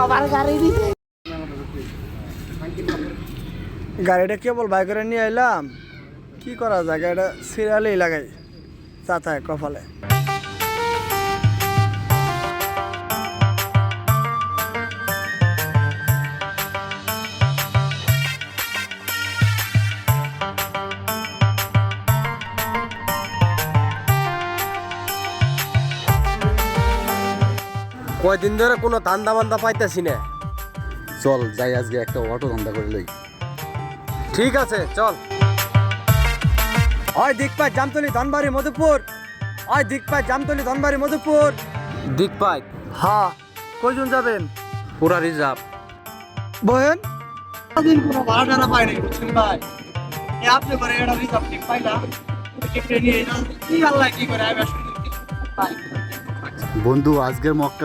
আমার গাড়ি দিছে। গাড়িটা কেবল বাই করে নিয়ে এলাম, কি করা যায়? গাড়িটা সিরিয়ালেই লাগাই চাচায় কপালে। কয়দিন ধরে কোনো ধান্দা বান্দা পাইতেছি না। চল যাই আজকে একটা অটো ধান্দা করে লই। ঠিক আছে চল। ওই দিক পায় জামতলি ধনবাড়ি মধুপুর, ওই দিক পায় জামতলি ধনবাড়ি মধুপুর। দিক পাই হ্যাঁ, কয়জন যাবেন? পুরা রিজার্ভ। বহেন দিন কোনো ভাড়া টাড়া পাই নাই, বুঝছেন ভাই? এই আপনি করে এটা রিজার্ভ ঠিক পাইলাম, টিপে নিয়ে যান। কি আল্লাহ কি করে আমি আসলে ভাই বন্ধু আজকের মক্কেল